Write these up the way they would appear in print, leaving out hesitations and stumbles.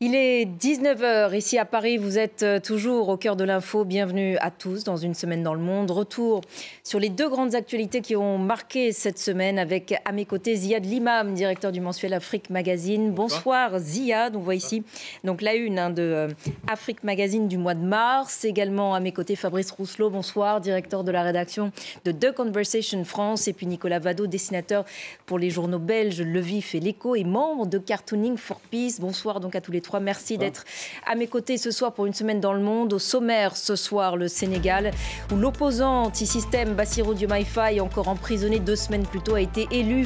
Il est 19 h ici à Paris, vous êtes toujours au cœur de l'info. Bienvenue à tous dans une semaine dans le monde. Retour sur les deux grandes actualités qui ont marqué cette semaine avec à mes côtés Ziad Limam, directeur du mensuel Afrique Magazine. Bonsoir Ziad, on voit ici donc la une de Afrique Magazine du mois de mars. Également à mes côtés Fabrice Rousselot, bonsoir, directeur de la rédaction de The Conversation France. Et puis Nicolas Vado, dessinateur pour les journaux belges Le Vif et L'Écho et membre de Cartooning for Peace. Bonsoir donc à tous les trois. Merci d'être à mes côtés ce soir pour une semaine dans le monde. Au sommaire ce soir, le Sénégal, où l'opposant anti-système Bassirou Diomaye Faye, encore emprisonné 2 semaines plus tôt, a été élu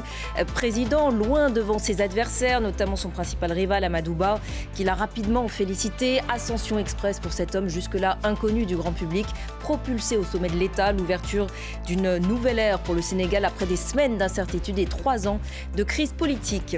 président, loin devant ses adversaires, notamment son principal rival Amadou Ba, qu'il a rapidement félicité. Ascension express pour cet homme jusque-là inconnu du grand public, propulsé au sommet de l'État. L'ouverture d'une nouvelle ère pour le Sénégal après des semaines d'incertitude et 3 ans de crise politique.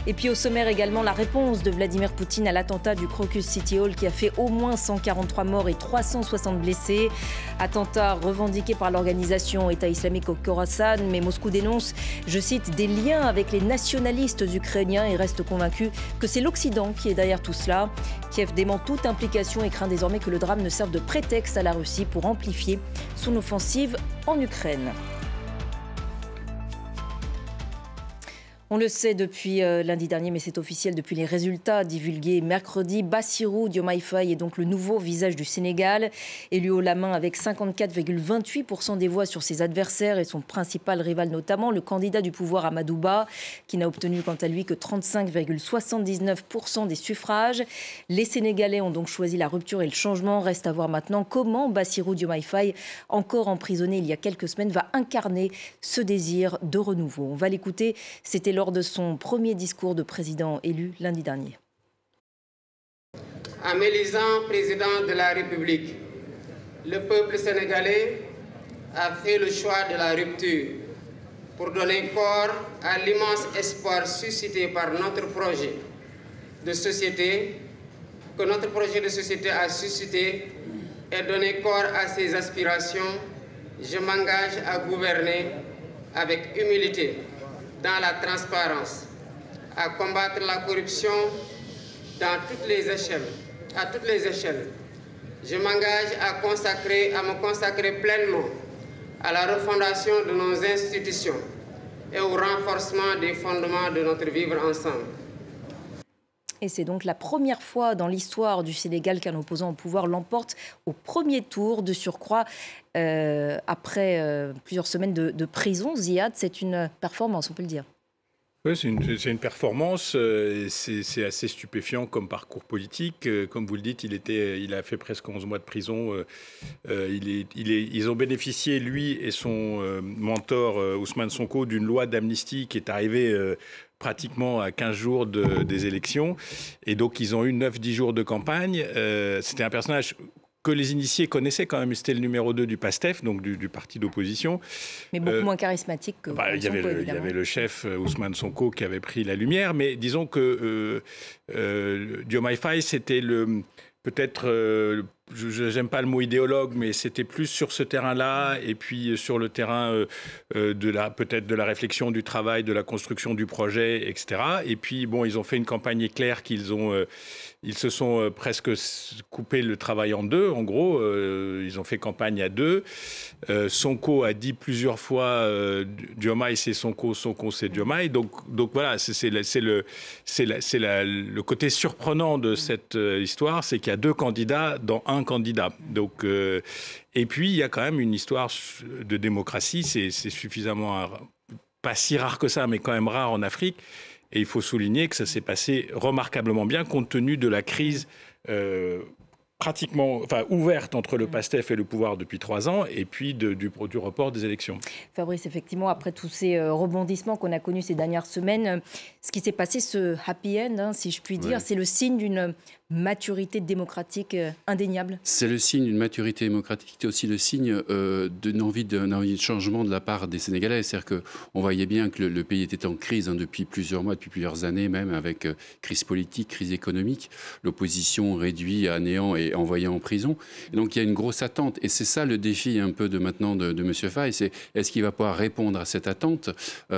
Et puis au sommaire également la réponse de Vladimir Poutine à l'attentat du Crocus City Hall qui a fait au moins 143 morts et 360 blessés. Attentat revendiqué par l'organisation État islamique au Khorasan, mais Moscou dénonce, je cite, des liens avec les nationalistes ukrainiens et reste convaincu que c'est l'Occident qui est derrière tout cela. Kiev dément toute implication et craint désormais que le drame ne serve de prétexte à la Russie pour amplifier son offensive en Ukraine. On le sait depuis lundi dernier, mais c'est officiel depuis les résultats divulgués mercredi. Bassirou Diomaye Faye est donc le nouveau visage du Sénégal, élu haut la main avec 54,28% des voix sur ses adversaires et son principal rival notamment, le candidat du pouvoir Amadou Ba, qui n'a obtenu quant à lui que 35,79% des suffrages. Les Sénégalais ont donc choisi la rupture et le changement. Reste à voir maintenant comment Bassirou Diomaye Faye, encore emprisonné il y a quelques semaines, va incarner ce désir de renouveau. On va l'écouter, c'était lors de son premier discours de président élu lundi dernier. En m'élisant président de la République, le peuple sénégalais a fait le choix de la rupture pour donner corps à l'immense espoir suscité par notre projet de société, que notre projet de société a suscité, et donner corps à ses aspirations. Je m'engage à gouverner avec humilité, dans la transparence, à combattre la corruption dans toutes les échelles, à toutes les échelles. Je m'engage à me consacrer pleinement à la refondation de nos institutions et au renforcement des fondements de notre vivre ensemble. Et c'est donc la première fois dans l'histoire du Sénégal qu'un opposant au pouvoir l'emporte au premier tour, de surcroît après plusieurs semaines de prison. Ziad, c'est une performance, on peut le dire. Oui, c'est une performance. C'est assez stupéfiant comme parcours politique. Comme vous le dites, il a fait presque 11 mois de prison. Ils ont bénéficié, lui et son mentor Ousmane Sonko, d'une loi d'amnistie qui est arrivée pratiquement à 15 jours des élections. Et donc, ils ont eu 9-10 jours de campagne. C'était un personnage que les initiés connaissaient quand même. C'était le numéro 2 du PASTEF, donc du parti d'opposition. Mais beaucoup moins charismatique que il y avait le chef Ousmane Sonko qui avait pris la lumière. Mais disons que Diomaye Faye, c'était peut-être... j'aime pas le mot idéologue, mais c'était plus sur ce terrain-là, et puis sur le terrain peut-être de la réflexion, du travail, de la construction du projet, etc. Et puis, bon, ils ont fait une campagne éclair ils se sont presque coupé le travail en deux, en gros. Ils ont fait campagne à 2. Sonko a dit plusieurs fois Diomaye c'est Sonko, Sonko c'est Diomaye. Donc voilà, c'est le côté surprenant de cette histoire, c'est qu'il y a 2 candidats dans un candidat. Donc, et puis, il y a quand même une histoire de démocratie. C'est suffisamment, pas si rare que ça, mais quand même rare en Afrique. Et il faut souligner que ça s'est passé remarquablement bien compte tenu de la crise ouverte entre le PASTEF et le pouvoir depuis 3 ans, et puis du report des élections. Fabrice, effectivement, après tous ces rebondissements qu'on a connus ces dernières semaines, ce qui s'est passé, ce happy end, si je puis dire, c'est le signe d'une maturité démocratique indéniable. C'est le signe d'une maturité démocratique, c'est aussi le signe d'une envie de changement de la part des Sénégalais. C'est-à-dire qu'on voyait bien que le pays était en crise depuis plusieurs mois, depuis plusieurs années même, avec crise politique, crise économique. L'opposition réduite à néant et envoyé en prison. Et donc il y a une grosse attente. Et c'est ça le défi un peu de maintenant de M. Faye, c'est est-ce qu'il va pouvoir répondre à cette attente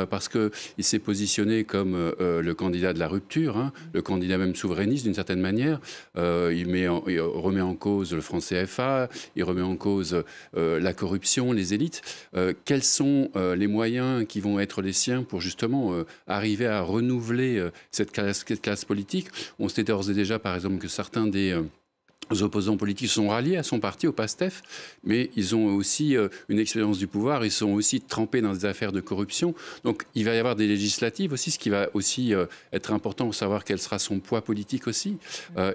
parce qu'il s'est positionné comme le candidat de la rupture, hein, le candidat même souverainiste d'une certaine manière. Il remet en cause le franc CFA, il remet en cause la corruption, les élites. Quels sont les moyens qui vont être les siens pour justement arriver à renouveler cette classe politique? On sait d'ores et déjà, par exemple, que certains des opposants politiques sont ralliés à son parti, au PASTEF, mais ils ont aussi une expérience du pouvoir, ils sont aussi trempés dans des affaires de corruption. Donc il va y avoir des législatives aussi, ce qui va aussi être important pour savoir quel sera son poids politique aussi.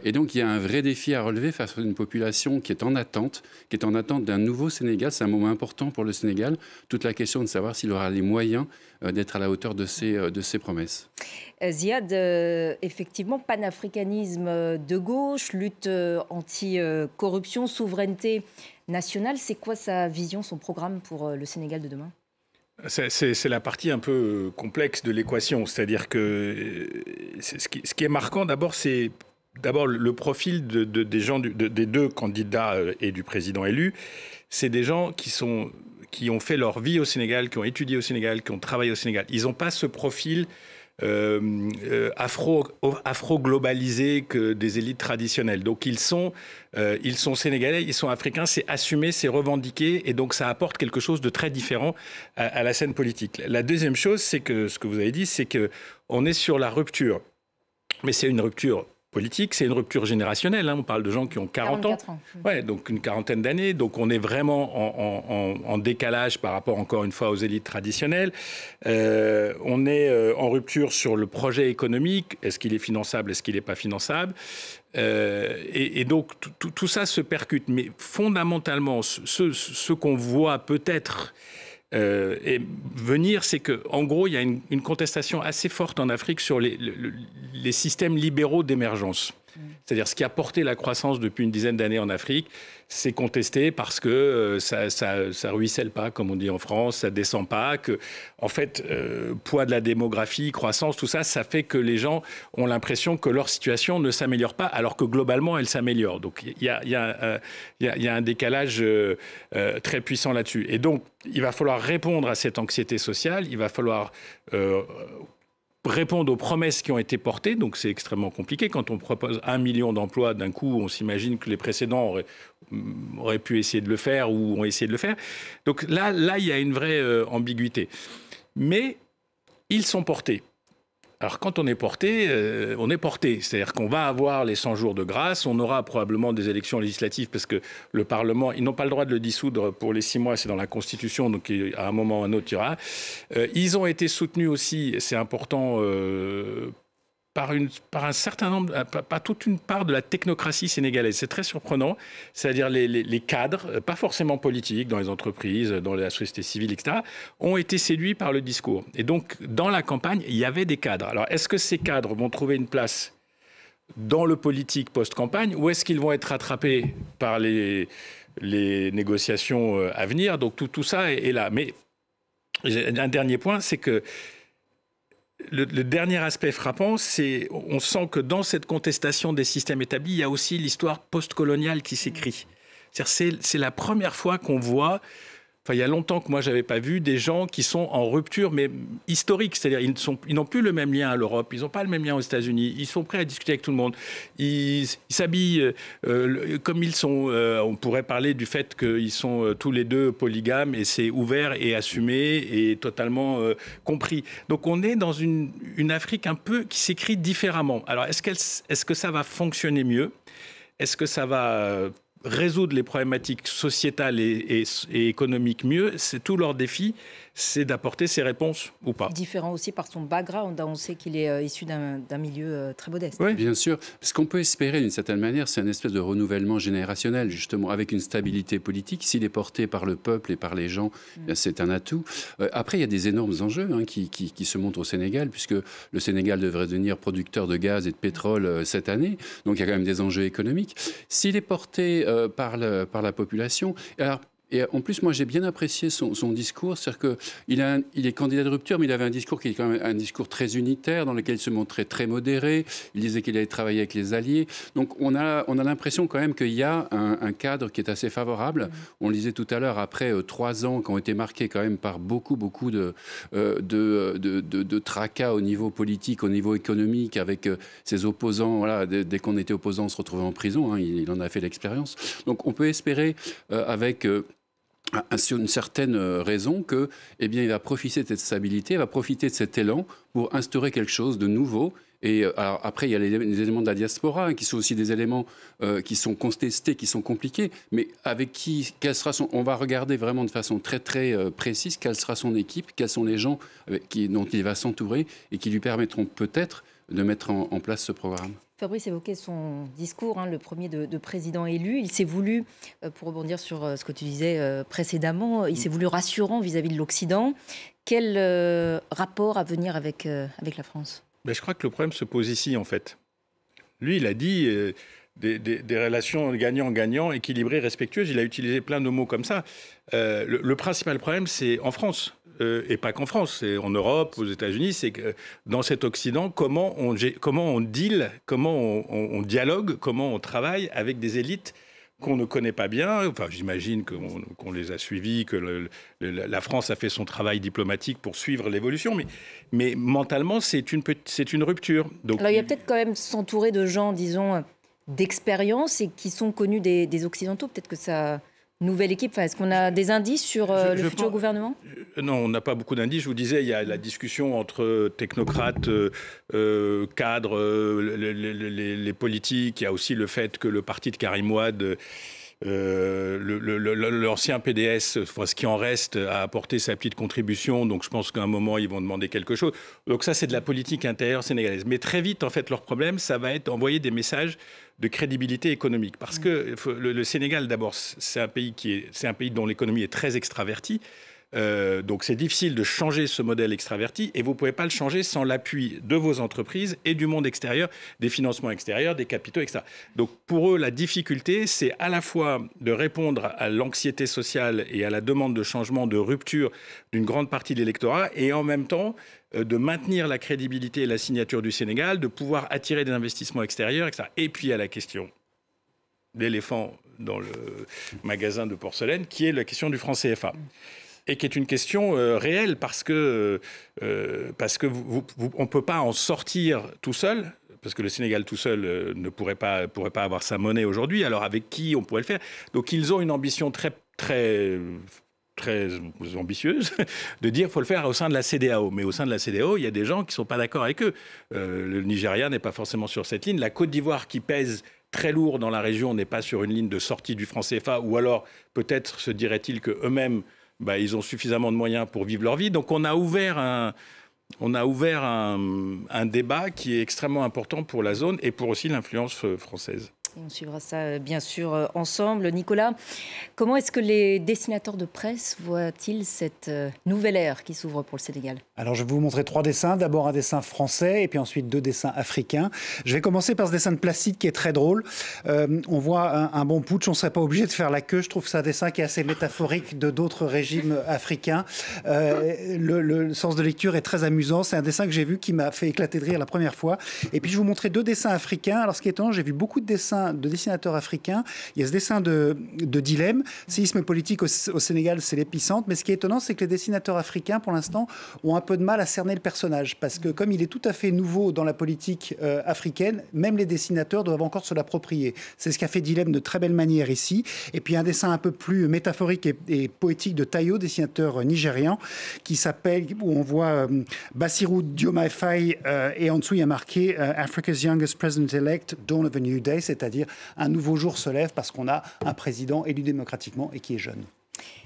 Et donc il y a un vrai défi à relever face à une population qui est en attente d'un nouveau Sénégal. C'est un moment important pour le Sénégal. Toute la question de savoir s'il aura les moyens d'être à la hauteur de ses promesses. Ziad, effectivement, panafricanisme de gauche, lutte anti-corruption, souveraineté nationale. C'est quoi sa vision, son programme pour le Sénégal de demain ? C'est la partie un peu complexe de l'équation. C'est-à-dire que ce qui est marquant d'abord, c'est le profil des gens, des deux candidats et du président élu. C'est des gens qui ont fait leur vie au Sénégal, qui ont étudié au Sénégal, qui ont travaillé au Sénégal. Ils n'ont pas ce profil afro-globalisé que des élites traditionnelles. Donc ils sont sénégalais, ils sont africains, c'est assumé, c'est revendiqué, et donc ça apporte quelque chose de très différent à la scène politique. La deuxième chose, c'est que ce que vous avez dit, c'est qu'on est sur la rupture. Mais c'est une rupture politique, c'est une rupture générationnelle. Hein. On parle de gens qui ont 40 ans. Ouais, donc une quarantaine d'années. Donc on est vraiment en décalage par rapport, encore une fois, aux élites traditionnelles. On est en rupture sur le projet économique. Est-ce qu'il est finançable? Est-ce qu'il n'est pas finançable? Et donc tout ça se percute. Mais fondamentalement, ce qu'on voit peut-être venir, c'est qu'en gros, il y a une contestation assez forte en Afrique sur les systèmes libéraux d'émergence. C'est-à-dire ce qui a porté la croissance depuis une dizaine d'années en Afrique, c'est contesté parce que ça ruisselle pas, comme on dit en France, ça descend pas, que en fait, poids de la démographie, croissance, tout ça, ça fait que les gens ont l'impression que leur situation ne s'améliore pas, alors que globalement, elle s'améliore. Donc il y a un décalage très puissant là-dessus. Et donc, il va falloir répondre à cette anxiété sociale, il va falloir répondre aux promesses qui ont été portées, donc c'est extrêmement compliqué. Quand on propose 1 million d'emplois d'un coup, on s'imagine que les précédents auraient pu essayer de le faire ou ont essayé de le faire. Donc là il y a une vraie ambiguïté. Mais ils sont portés. Alors quand on est porté, on est porté. C'est-à-dire qu'on va avoir les 100 jours de grâce, on aura probablement des élections législatives parce que le Parlement, ils n'ont pas le droit de le dissoudre pour les 6 mois, c'est dans la Constitution, donc à un moment ou à un autre, il y aura. Ils ont été soutenus aussi, c'est important, par un certain nombre, par toute une part de la technocratie sénégalaise. C'est très surprenant, c'est-à-dire les cadres, pas forcément politiques, dans les entreprises, dans la société civile, etc., ont été séduits par le discours. Et donc, dans la campagne, il y avait des cadres. Alors, est-ce que ces cadres vont trouver une place dans le politique post-campagne, ou est-ce qu'ils vont être rattrapés par les négociations à venir? Donc, tout ça est là. Mais un dernier point, c'est que le dernier aspect frappant, c'est on sent que dans cette contestation des systèmes établis, il y a aussi l'histoire postcoloniale qui s'écrit. C'est la première fois qu'on voit, enfin il y a longtemps que moi j'avais pas vu des gens qui sont en rupture mais historique, c'est-à-dire ils n'ont plus le même lien à l'Europe, ils n'ont pas le même lien aux États-Unis, ils sont prêts à discuter avec tout le monde, ils s'habillent comme ils sont. On pourrait parler du fait qu'ils sont tous les deux polygames et c'est ouvert et assumé et totalement compris. Donc on est dans une Afrique un peu qui s'écrit différemment. Alors est-ce que ça va fonctionner mieux? Est-ce que ça va résoudre les problématiques sociétales et économiques mieux? C'est tout leur défi, c'est d'apporter ces réponses ou pas. Différent aussi par son background, on sait qu'il est issu d'un milieu très modeste. Oui, bien sûr. Ce qu'on peut espérer d'une certaine manière, c'est un espèce de renouvellement générationnel, justement, avec une stabilité politique. S'il est porté par le peuple et par les gens, c'est un atout. Après, il y a des énormes enjeux qui se montrent au Sénégal, puisque le Sénégal devrait devenir producteur de gaz et de pétrole cette année. Donc il y a quand même des enjeux économiques. S'il est porté par la population, alors Et en plus, moi, j'ai bien apprécié son discours. C'est-à-dire qu'il est candidat de rupture, mais il avait un discours qui est quand même un discours très unitaire, dans lequel il se montrait très modéré. Il disait qu'il allait travailler avec les alliés. Donc, on a l'impression quand même qu'il y a un cadre qui est assez favorable. On le disait tout à l'heure, après 3 ans qui ont été marqués quand même par beaucoup de tracas au niveau politique, au niveau économique, avec ses opposants. Voilà, dès qu'on était opposant, on se retrouvait en prison. Hein, il en a fait l'expérience. Donc, on peut espérer avec une certaine raison que, eh bien, il va profiter de cette stabilité, il va profiter de cet élan pour instaurer quelque chose de nouveau. Et alors, après, il y a les éléments de la diaspora, hein, qui sont aussi des éléments qui sont contestés, qui sont compliqués, mais avec qui, on va regarder vraiment de façon très précise quelle sera son équipe, quels sont les gens dont il va s'entourer et qui lui permettront peut-être de mettre en place ce programme. Fabrice évoquait son discours, hein, le premier de président élu. Il s'est voulu, pour rebondir sur ce que tu disais précédemment, il s'est voulu rassurant vis-à-vis de l'Occident. Quel rapport à venir avec la France ? Ben, je crois que le problème se pose ici, en fait. Lui, il a dit des relations gagnant-gagnant, équilibrées, respectueuses. Il a utilisé plein de mots comme ça. Le principal problème, c'est en France. Et pas qu'en France, c'est en Europe, aux États-Unis, c'est que dans cet Occident, comment on deal, comment on dialogue, comment on travaille avec des élites qu'on ne connaît pas bien. Enfin, j'imagine qu'on les a suivis, que la France a fait son travail diplomatique pour suivre l'évolution, mais mentalement, c'est une rupture. Donc, alors, il y a peut-être quand même s'entourer de gens, disons, d'expérience et qui sont connus des Occidentaux. Peut-être que ça... Nouvelle équipe, est-ce qu'on a des indices sur le futur gouvernement ? Non, on n'a pas beaucoup d'indices. Je vous disais, il y a la discussion entre technocrates, cadres, les politiques. Il y a aussi le fait que le parti de Karim Wade, l'ancien PDS, enfin, ce qui en reste, a apporté sa petite contribution. Donc je pense qu'à un moment, ils vont demander quelque chose. Donc ça, c'est de la politique intérieure sénégalaise. Mais très vite, en fait, leur problème, ça va être d'envoyer des messages de crédibilité économique. Parce que le Sénégal, d'abord, c'est un pays dont l'économie est très extravertie. Donc c'est difficile de changer ce modèle extraverti et vous ne pouvez pas le changer sans l'appui de vos entreprises et du monde extérieur, des financements extérieurs, des capitaux, etc. Donc pour eux, la difficulté, c'est à la fois de répondre à l'anxiété sociale et à la demande de changement, de rupture d'une grande partie de l'électorat et en même temps de maintenir la crédibilité et la signature du Sénégal, de pouvoir attirer des investissements extérieurs, etc. Et puis il y a la question l'éléphant dans le magasin de porcelaine, qui est la question du franc CFA. Et qui est une question réelle parce que on ne peut pas en sortir tout seul, parce que le Sénégal tout seul ne pourrait pas avoir sa monnaie aujourd'hui. Alors avec qui on pourrait le faire ? Donc ils ont une ambition très ambitieuse de dire qu'il faut le faire au sein de la CEDEAO. Mais au sein de la CEDEAO, il y a des gens qui ne sont pas d'accord avec eux. Le Nigeria n'est pas forcément sur cette ligne. La Côte d'Ivoire, qui pèse très lourd dans la région, n'est pas sur une ligne de sortie du franc CFA. Ou alors, peut-être se dirait-il qu'eux-mêmes, ils ont suffisamment de moyens pour vivre leur vie. Donc on a ouvert un débat qui est extrêmement important pour la zone et pour aussi l'influence française. Et on suivra ça, bien sûr, ensemble. Nicolas, comment est-ce que les dessinateurs de presse voient-ils cette nouvelle ère qui s'ouvre pour le Sénégal ? Alors, je vais vous montrer 3 dessins. D'abord, un dessin français et puis ensuite 2 dessins africains. Je vais commencer par ce dessin de Placide qui est très drôle. On voit un bon putsch. On ne serait pas obligé de faire la queue. Je trouve que c'est un dessin qui est assez métaphorique de d'autres régimes africains. Le sens de lecture est très amusant. C'est un dessin que j'ai vu qui m'a fait éclater de rire la première fois. Et puis, je vais vous montrer 2 dessins africains. Alors, ce qui est étonnant, j'ai vu beaucoup de dessins de dessinateurs africains. Il y a ce dessin de Dilemme. Séisme politique au Sénégal, c'est l'épicentre. Mais ce qui est étonnant, c'est que les dessinateurs africains, pour l'instant, ont un peu de mal à cerner le personnage. Parce que comme il est tout à fait nouveau dans la politique africaine, même les dessinateurs doivent encore se l'approprier. C'est ce qu'a fait Dilemme de très belle manière ici. Et puis un dessin un peu plus métaphorique et poétique de Tayo, dessinateur nigérian, qui s'appelle, où on voit Bassirou Diomaye Faye, et en dessous il y a marqué Africa's Youngest President-elect, Dawn of a New Day, c'est-à-dire un nouveau jour se lève parce qu'on a un président élu démocratiquement et qui est jeune.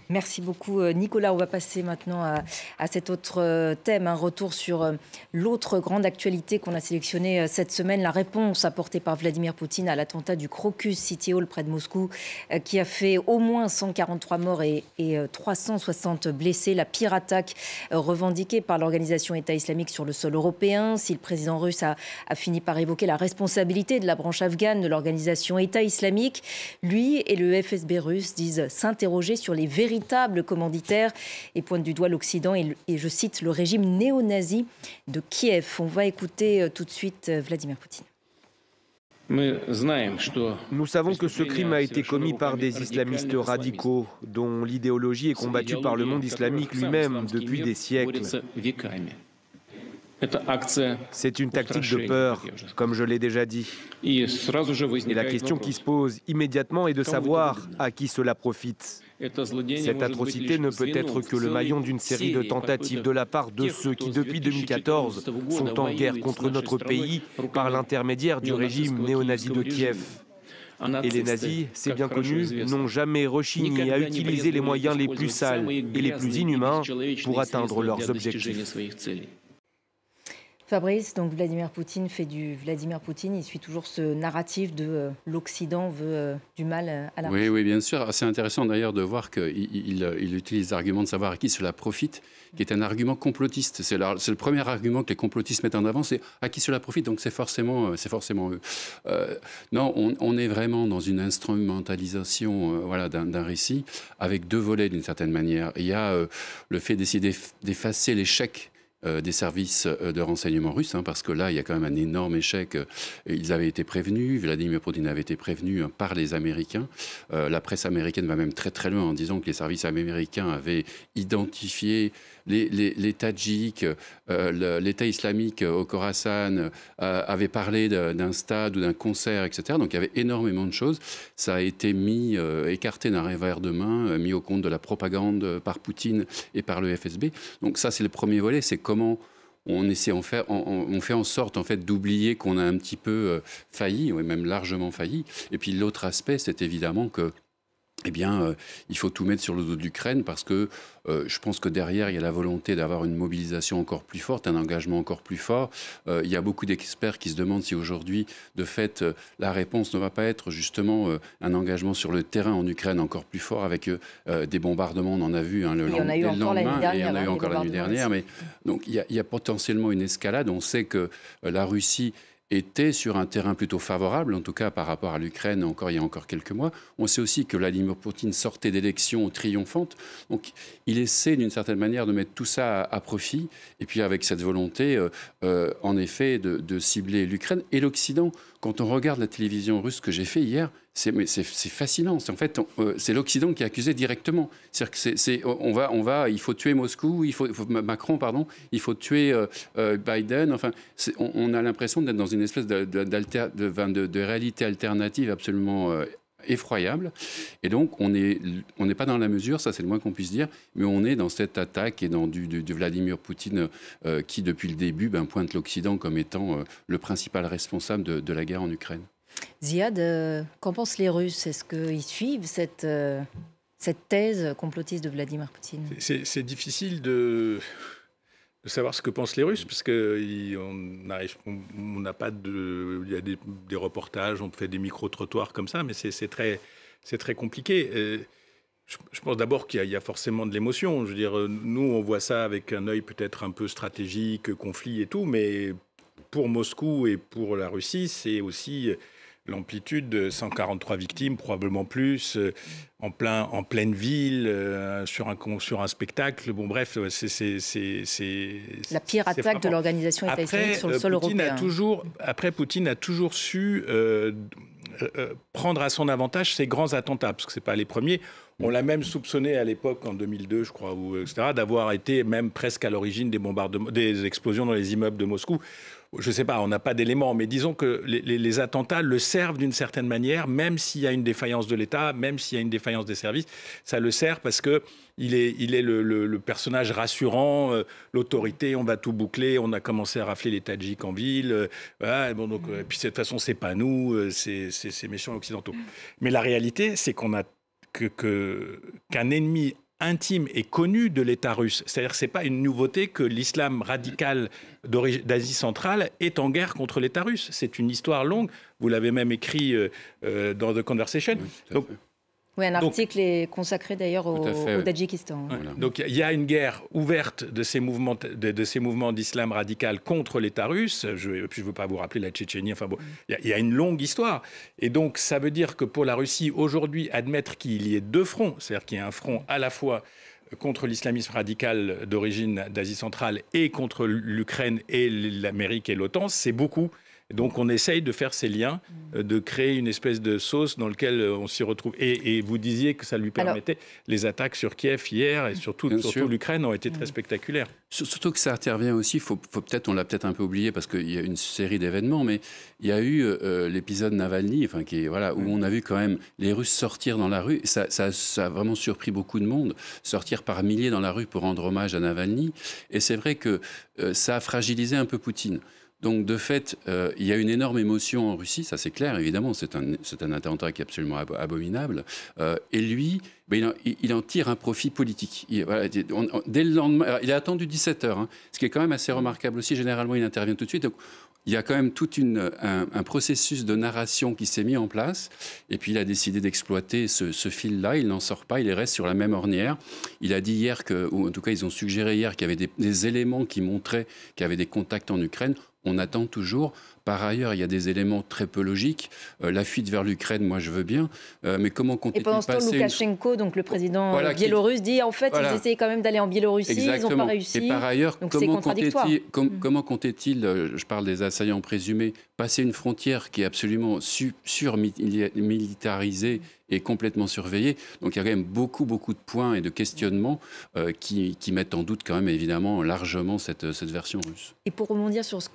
Merci beaucoup Nicolas. On va passer maintenant à cet autre thème, un retour sur l'autre grande actualité qu'on a sélectionnée cette semaine, la réponse apportée par Vladimir Poutine à l'attentat du Crocus City Hall près de Moscou qui a fait au moins 143 morts et 360 blessés. La pire attaque revendiquée par l'organisation État islamique sur le sol européen. Si le président russe a fini par évoquer la responsabilité de la branche afghane de l'organisation État islamique, lui et le FSB russe disent s'interroger sur les véritables commanditaires et pointent du doigt l'Occident et je cite, le régime néo-nazi de Kiev. On va écouter tout de suite Vladimir Poutine. Nous savons que ce crime a été commis par des islamistes radicaux, dont l'idéologie est combattue par le monde islamique lui-même depuis des siècles. C'est une tactique de peur, comme je l'ai déjà dit. Et la question qui se pose immédiatement est de savoir à qui cela profite. Cette atrocité ne peut être que le maillon d'une série de tentatives de la part de ceux qui, depuis 2014, sont en guerre contre notre pays par l'intermédiaire du régime néo-nazi de Kiev. Et les nazis, c'est bien connu, n'ont jamais rechigné à utiliser les moyens les plus sales et les plus inhumains pour atteindre leurs objectifs. Fabrice, donc Vladimir Poutine fait du Vladimir Poutine, il suit toujours ce narratif de l'Occident veut du mal à la Russie. Oui, bien sûr. C'est intéressant d'ailleurs de voir qu'il utilise l'argument de savoir à qui cela profite, qui est un argument complotiste. C'est le premier argument que les complotistes mettent en avant, c'est à qui cela profite, donc c'est forcément eux. Non, on est vraiment dans une instrumentalisation d'un récit avec deux volets d'une certaine manière. Il y a le fait d'essayer d'effacer l'échec des services de renseignement russes, parce que là, il y a quand même un énorme échec. Ils avaient été prévenus, Vladimir Poutine avait été prévenu par les Américains. La presse américaine va même très très loin en disant que les services américains avaient identifié les Tadjiks, l'État islamique au Khorasan avait parlé d'un stade ou d'un concert, etc. Donc il y avait énormément de choses. Ça a été écarté d'un revers de main, mis au compte de la propagande par Poutine et par le FSB. Donc ça, c'est le premier volet, c'est comment on fait en sorte en fait d'oublier qu'on a un petit peu failli, ou même largement failli. Et puis l'autre aspect, c'est évidemment que il faut tout mettre sur le dos de l'Ukraine parce que je pense que derrière, il y a la volonté d'avoir une mobilisation encore plus forte, un engagement encore plus fort. Il y a beaucoup d'experts qui se demandent si aujourd'hui, de fait, la réponse ne va pas être justement un engagement sur le terrain en Ukraine encore plus fort avec des bombardements. On en a vu le lendemain et il y en a eu encore la nuit dernière. Mais, donc il y a potentiellement une escalade. On sait que la Russie était sur un terrain plutôt favorable, en tout cas par rapport à l'Ukraine il y a encore quelques mois. On sait aussi que Vladimir Poutine sortait d'élections triomphantes. Donc il essaie d'une certaine manière de mettre tout ça à profit. Et puis avec cette volonté, en effet, de cibler l'Ukraine et l'Occident. Quand on regarde la télévision russe que j'ai fait hier, c'est fascinant. En fait, c'est l'Occident qui est accusé directement. C'est-à-dire que il faut tuer Moscou, Macron, pardon, il faut tuer Biden. Enfin, on a l'impression d'être dans une espèce de réalité alternative absolument effroyable. Et donc, on n'est pas dans la mesure, ça c'est le moins qu'on puisse dire, mais on est dans cette attaque et dans du Vladimir Poutine qui, depuis le début, pointe l'Occident comme étant le principal responsable de la guerre en Ukraine. Ziad, qu'en pensent les Russes? Est-ce qu'ils suivent cette thèse complotiste de Vladimir Poutine? C'est difficile de savoir ce que pensent les Russes, parce qu'on n'a pas de... Il y a des reportages, on fait des micro-trottoirs comme ça, mais c'est très compliqué. Je pense d'abord qu'il y a forcément de l'émotion. Je veux dire, nous, on voit ça avec un œil peut-être un peu stratégique, conflit et tout, mais pour Moscou et pour la Russie, c'est aussi l'amplitude de 143 victimes, probablement plus, en pleine ville, sur un spectacle. Bon, bref, c'est la pire attaque de l'organisation État islamique sur le sol européen. Poutine a toujours su prendre à son avantage ces grands attentats, parce que ce n'est pas les premiers. On l'a même soupçonné à l'époque, en 2002, je crois, etc., d'avoir été même presque à l'origine des explosions dans les immeubles de Moscou. Je ne sais pas, on n'a pas d'éléments, mais disons que les attentats le servent d'une certaine manière, même s'il y a une défaillance de l'État, même s'il y a une défaillance des services, ça le sert parce qu'il est le personnage rassurant, l'autorité, on va tout boucler, on a commencé à rafler les Tadjiks en ville, et puis de toute façon, c'est pas nous, c'est ces méchants occidentaux. Mais la réalité, c'est qu'un ennemi intime et connu de l'État russe. C'est-à-dire que ce n'est pas une nouveauté que l'islam radical d'Asie centrale est en guerre contre l'État russe. C'est une histoire longue. Vous l'avez même écrit dans The Conversation. Donc, oui, un article est consacré d'ailleurs au Tadjikistan. Voilà. Donc il y a une guerre ouverte de ces mouvements d'islam radical contre l'État russe. Je ne veux pas vous rappeler la Tchétchénie. Enfin bon, il y a une longue histoire. Et donc ça veut dire que pour la Russie, aujourd'hui, admettre qu'il y ait deux fronts, c'est-à-dire qu'il y a un front à la fois contre l'islamisme radical d'origine d'Asie centrale et contre l'Ukraine et l'Amérique et l'OTAN, c'est beaucoup. Donc on essaye de faire ces liens, de créer une espèce de sauce dans laquelle on s'y retrouve. Et vous disiez que ça lui permettait. Les attaques sur Kiev hier et surtout l'Ukraine ont été très spectaculaires. Surtout que ça intervient aussi, on l'a peut-être un peu oublié parce qu'il y a une série d'événements, mais il y a eu l'épisode Navalny, où on a vu quand même les Russes sortir dans la rue. Ça a vraiment surpris beaucoup de monde, sortir par milliers dans la rue pour rendre hommage à Navalny. Et c'est vrai que ça a fragilisé un peu Poutine. Donc, de fait, il y a une énorme émotion en Russie, ça c'est clair, évidemment, c'est un attentat qui est absolument abominable. Et lui, il en tire un profit politique. Dès le lendemain, alors, il a attendu 17h, ce qui est quand même assez remarquable aussi. Généralement, il intervient tout de suite. Donc, il y a quand même tout un processus de narration qui s'est mis en place. Et puis, il a décidé d'exploiter ce fil-là. Il n'en sort pas. Il reste sur la même ornière. Il a dit hier ou en tout cas, ils ont suggéré hier qu'il y avait des éléments qui montraient qu'il y avait des contacts en Ukraine. On attend toujours. Par ailleurs, il y a des éléments très peu logiques. La fuite vers l'Ukraine, moi, je veux bien. Mais comment comptez-il passer... Et pendant ce temps, Loukachenko, donc le président biélorusse, dit en fait, ils essayaient quand même d'aller en Biélorussie, exactement. Ils n'ont pas réussi. Et par ailleurs, donc comment comptait-il, je parle des assaillants présumés, passer une frontière qui est absolument surmilitarisée et complètement surveillée. Donc il y a quand même beaucoup de points et de questionnements qui mettent en doute quand même évidemment largement cette version russe. Et pour rebondir sur ce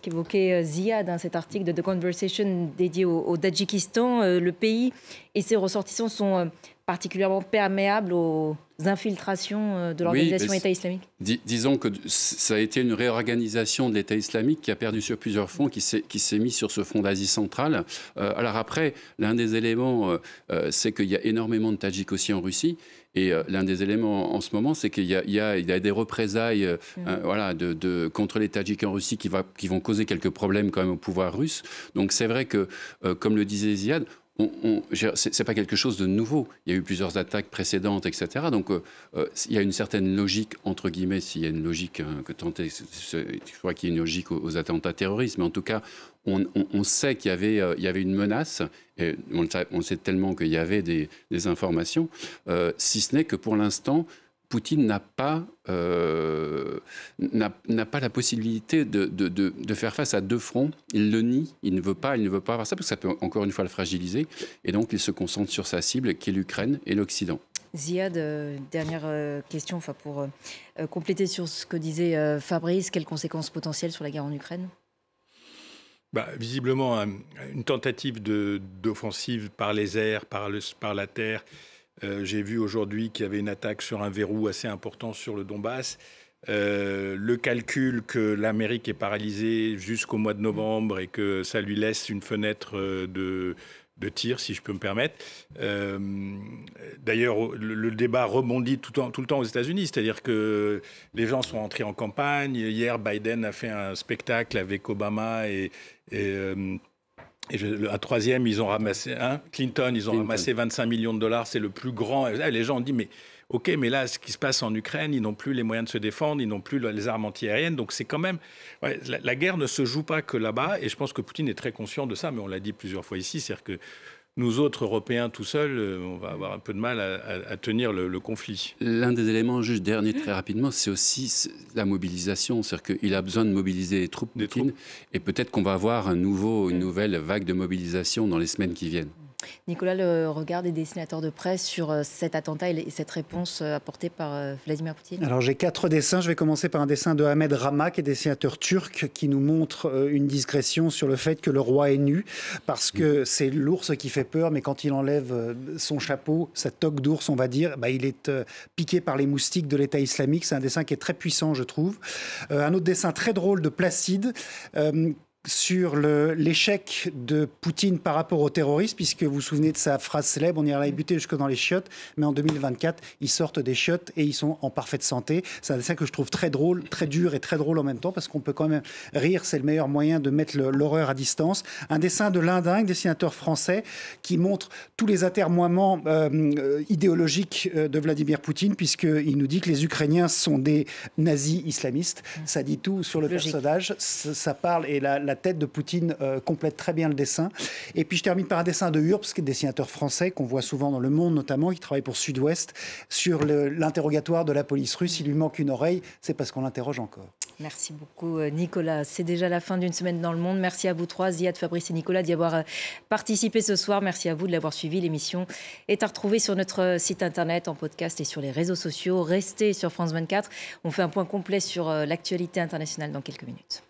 qu'évoquait Ziad, cet article de The Conversation dédié au Tadjikistan, le pays et ses ressortissants sont particulièrement perméables aux infiltrations de l'organisation État islamique. Disons que ça a été une réorganisation de l'État islamique qui a perdu sur plusieurs fronts, qui s'est mis sur ce front d'Asie centrale. Alors après, l'un des éléments, c'est qu'il y a énormément de Tadjiks aussi en Russie. Et l'un des éléments en ce moment, c'est qu'il y a des représailles contre les Tadjiks en Russie qui vont causer quelques problèmes quand même au pouvoir russe. Donc c'est vrai que, comme le disait Ziad, c'est pas quelque chose de nouveau. Il y a eu plusieurs attaques précédentes, etc. Donc, il y a une certaine logique, entre guillemets, s'il y a une logique je crois qu'il y a une logique aux attentats terroristes, mais en tout cas, on sait qu'il y avait une menace, et on sait tellement qu'il y avait des informations, si ce n'est que pour l'instant, Poutine n'a pas la possibilité de faire face à deux fronts. Il le nie, il ne veut pas avoir ça, parce que ça peut encore une fois le fragiliser. Et donc, il se concentre sur sa cible, qui est l'Ukraine et l'Occident. Ziad, dernière question pour compléter sur ce que disait Fabrice. Quelles conséquences potentielles sur la guerre en Ukraine ? Visiblement, une tentative d'offensive par les airs, par la terre. J'ai vu aujourd'hui qu'il y avait une attaque sur un verrou assez important sur le Donbass. Le calcul que l'Amérique est paralysée jusqu'au mois de novembre et que ça lui laisse une fenêtre de tir, si je peux me permettre. D'ailleurs, le débat rebondit tout le temps aux États-Unis, c'est-à-dire que les gens sont entrés en campagne. Hier, Biden a fait un spectacle avec Obama et un troisième, ils ont ramassé Clinton, ils ont ramassé 25 millions de dollars, c'est le plus grand. Les gens ont dit, mais OK, mais là, ce qui se passe en Ukraine, ils n'ont plus les moyens de se défendre, ils n'ont plus les armes antiaériennes. Donc c'est quand même... la guerre ne se joue pas que là-bas, et je pense que Poutine est très conscient de ça, mais on l'a dit plusieurs fois ici, c'est-à-dire que nous autres Européens tout seuls, on va avoir un peu de mal à tenir le conflit. L'un des éléments, juste dernier très rapidement, c'est aussi la mobilisation. C'est-à-dire qu'il a besoin de mobiliser les troupes, Poutine, et peut-être qu'on va avoir une nouvelle vague de mobilisation dans les semaines qui viennent. Nicolas, le regard des dessinateurs de presse sur cet attentat et cette réponse apportée par Vladimir Poutine. Alors j'ai 4 dessins. Je vais commencer par un dessin de Ahmed Rama, qui est dessinateur turc, qui nous montre une discrétion sur le fait que le roi est nu, parce que c'est l'ours qui fait peur, mais quand il enlève son chapeau, sa toque d'ours, on va dire, il est piqué par les moustiques de l'État islamique. C'est un dessin qui est très puissant, je trouve. Un autre dessin très drôle de Placide, sur l'échec de Poutine par rapport aux terroristes, puisque vous vous souvenez de sa phrase célèbre, on ira les buter jusque dans les chiottes, mais en 2024, ils sortent des chiottes et ils sont en parfaite santé. C'est un dessin que je trouve très drôle, très dur et très drôle en même temps, parce qu'on peut quand même rire, c'est le meilleur moyen de mettre l'horreur à distance. Un dessin de Linding, dessinateur français, qui montre tous les atermoiements idéologiques de Vladimir Poutine, puisqu'il nous dit que les Ukrainiens sont des nazis islamistes. Ça dit tout sur le personnage, ça parle, et la tête de Poutine complète très bien le dessin. Et puis je termine par un dessin de Urbs, qui est dessinateur français, qu'on voit souvent dans Le Monde notamment, qui travaille pour Sud-Ouest, sur l'interrogatoire de la police russe. Il lui manque une oreille, c'est parce qu'on l'interroge encore. Merci beaucoup Nicolas. C'est déjà la fin d'une semaine dans le monde. Merci à vous trois, Ziad, Fabrice et Nicolas, d'y avoir participé ce soir. Merci à vous de l'avoir suivi. L'émission est à retrouver sur notre site internet, en podcast et sur les réseaux sociaux. Restez sur France 24. On fait un point complet sur l'actualité internationale dans quelques minutes.